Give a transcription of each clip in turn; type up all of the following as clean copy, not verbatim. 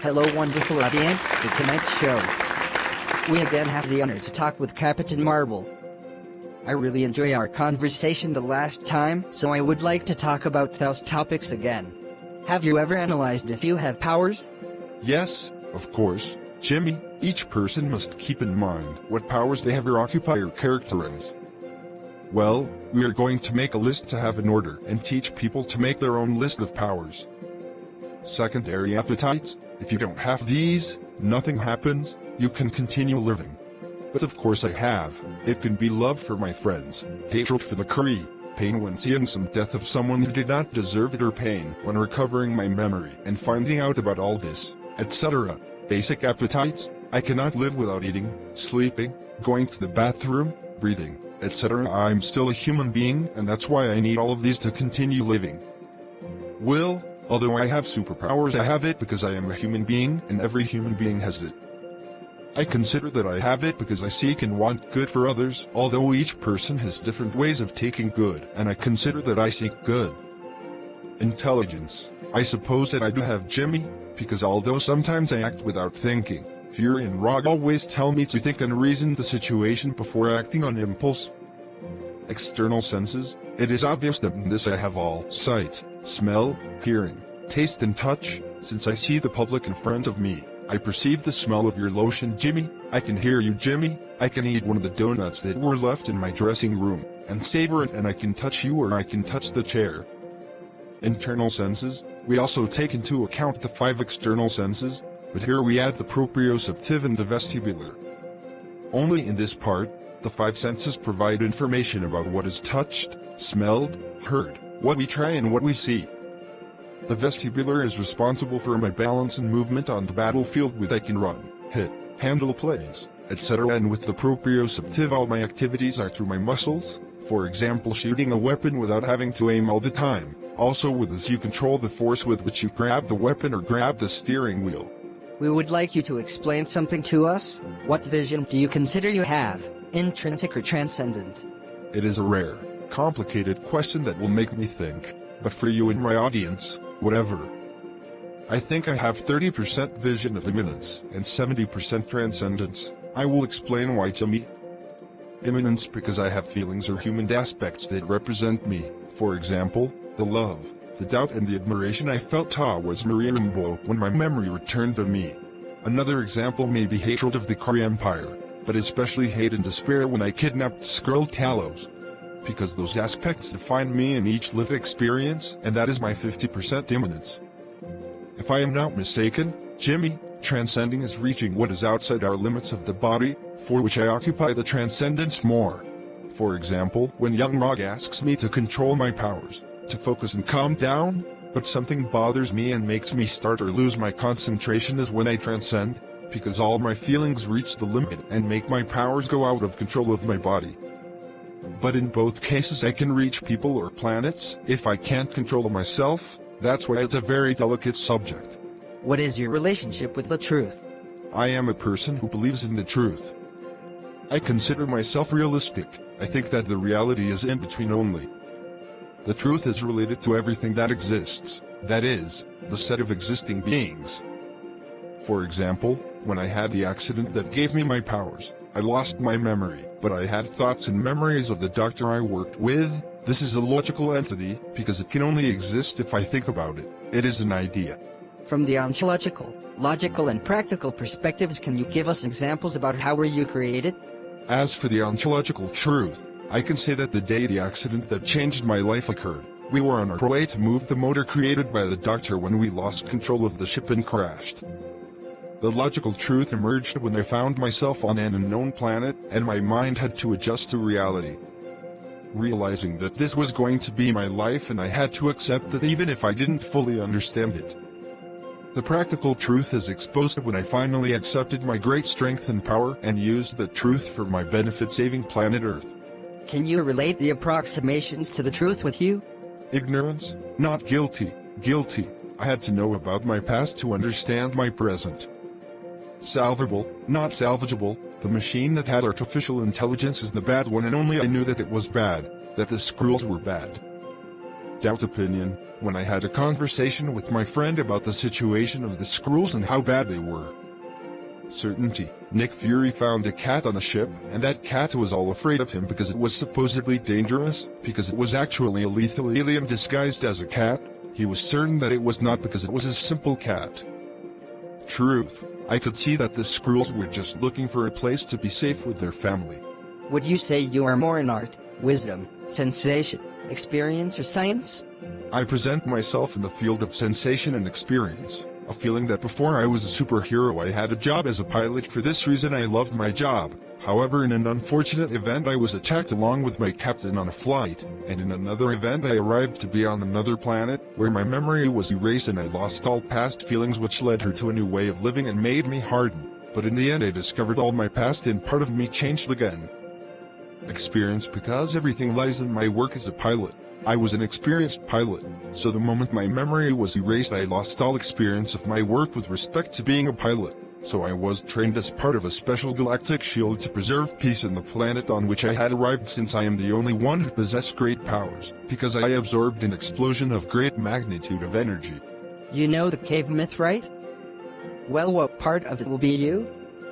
Hello wonderful audience to tonight's show. We again have the honor to talk with Captain Marble. I really enjoy our conversation the last time, so I would like to talk about those topics again. Have you ever analyzed if you have powers? Yes, of course, Jimmy. Each person must keep in mind what powers they have or occupy or characterize. Well, we are going to make a list to have in order and teach people to make their own list of powers. Secondary appetites. If you don't have these, nothing happens, you can continue living. But of course I have. It can be love for my friends, hatred for the curry, pain when seeing some death of someone who did not deserve it, or pain when recovering my memory and finding out about all this, etc. Basic appetites. I cannot live without eating, sleeping, going to the bathroom, breathing, etc. I'm still a human being, and that's why I need all of these to continue living. Will. Although I have superpowers, I have it because I am a human being, and every human being has it. I consider that I have it because I seek and want good for others, although each person has different ways of taking good, and I consider that I seek good. Intelligence. I suppose that I do have Jimmy, because although sometimes I act without thinking, Fury and Rog always tell me to think and reason the situation before acting on impulse. External senses. It is obvious that in this I have all: sight, smell, hearing, taste and touch. Since I see the public in front of me, I perceive the smell of your lotion, Jimmy. I can hear you, Jimmy. I can eat one of the donuts that were left in my dressing room and savor it, and I can touch you, or I can touch the chair. Internal senses. We also take into account the 5 external senses, but here we add the proprioceptive and the vestibular. Only in this part, the 5 senses provide information about what is touched, smelled, heard, what we try and what we see. The vestibular is responsible for my balance and movement on the battlefield, with I can run, hit, handle plays, etc. And with the proprioceptive, all my activities are through my muscles, for example shooting a weapon without having to aim all the time. Also with this you control the force with which you grab the weapon or grab the steering wheel. We would like you to explain something to us. What vision do you consider you have, intrinsic or transcendent? It is a rare, complicated question that will make me think, but for you and my audience, whatever. I think I have 30% vision of immanence and 70% transcendence. I will explain why, Jimmy. Immanence, because I have feelings or human aspects that represent me. For example, the love, the doubt and the admiration I felt towards Maria Rimbaud when my memory returned to me. Another example may be hatred of the Curry Empire, but especially hate and despair when I kidnapped Skrull Talos. Because those aspects define me in each lived experience, and that is my 50% immanence. If I am not mistaken, Jimmy, transcending is reaching what is outside our limits of the body, for which I occupy the transcendence more. For example, when young Rog asks me to control my powers, to focus and calm down, but something bothers me and makes me start or lose my concentration, is when I transcend, because all my feelings reach the limit and make my powers go out of control of my body. But in both cases I can reach people or planets. If I can't control myself, that's why it's a very delicate subject. What is your relationship with the truth? I am a person who believes in the truth. I consider myself realistic. I think that the reality is in between only. The truth is related to everything that exists, that is, the set of existing beings. For example, when I had the accident that gave me my powers, I lost my memory, but I had thoughts and memories of the doctor I worked with. This is a logical entity, because it can only exist if I think about it. It is an idea. From the ontological, logical and practical perspectives, can you give us examples about how were you created? As for the ontological truth, I can say that the day the accident that changed my life occurred, we were on our way to move the motor created by the doctor when we lost control of the ship and crashed. The logical truth emerged when I found myself on an unknown planet, and my mind had to adjust to reality. Realizing that this was going to be my life, and I had to accept it even if I didn't fully understand it. The practical truth is exposed when I finally accepted my great strength and power and used the truth for my benefit, saving planet Earth. Can you relate the approximations to the truth with you? Ignorance, not guilty. Guilty. I had to know about my past to understand my present. Salvable, not salvageable. The machine that had artificial intelligence is the bad one, and only I knew that it was bad, that the Skrulls were bad. Doubt opinion, when I had a conversation with my friend about the situation of the Skrulls and how bad they were. Certainty, Nick Fury found a cat on the ship, and that cat was all afraid of him because it was supposedly dangerous, because it was actually a lethal alien disguised as a cat. He was certain that it was not because it was a simple cat. Truth, I could see that the Skrulls were just looking for a place to be safe with their family. Would you say you are more in art, wisdom, sensation, experience, or science? I present myself in the field of sensation and experience. A feeling that before I was a superhero I had a job as a pilot. For this reason I loved my job. However, in an unfortunate event I was attacked along with my captain on a flight, and in another event I arrived to be on another planet, where my memory was erased and I lost all past feelings, which led her to a new way of living and made me harden. But in the end I discovered all my past and part of me changed again. Experience, because everything lies in my work as a pilot. I was an experienced pilot, so the moment my memory was erased I lost all experience of my work with respect to being a pilot. So I was trained as part of a special galactic shield to preserve peace in the planet on which I had arrived, since I am the only one who possessed great powers, because I absorbed an explosion of great magnitude of energy. You know the cave myth, right? Well, what part of it will be you?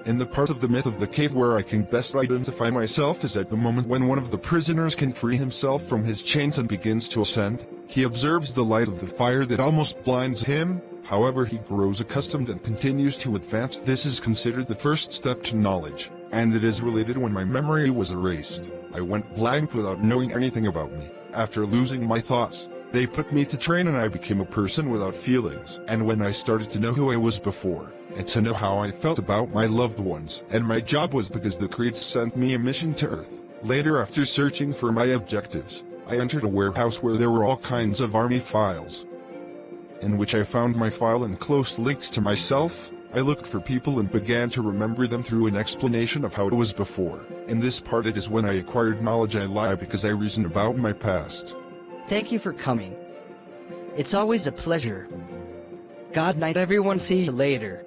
In the part of the myth of the cave where I can best identify myself is at the moment when one of the prisoners can free himself from his chains and begins to ascend. He observes the light of the fire that almost blinds him. However, he grows accustomed and continues to advance. This is considered the first step to knowledge, and it is related when my memory was erased. I went blank without knowing anything about me. After losing my thoughts, they put me to train and I became a person without feelings. And when I started to know who I was before, and to know how I felt about my loved ones, and my job was because the Creeds sent me a mission to Earth. Later, after searching for my objectives, I entered a warehouse where there were all kinds of army files, in which I found my file and close links to myself. I looked for people and began to remember them through an explanation of how it was before. In this part it is when I acquired knowledge. I lie because I reasoned about my past. Thank you for coming. It's always a pleasure. God night everyone, see you later.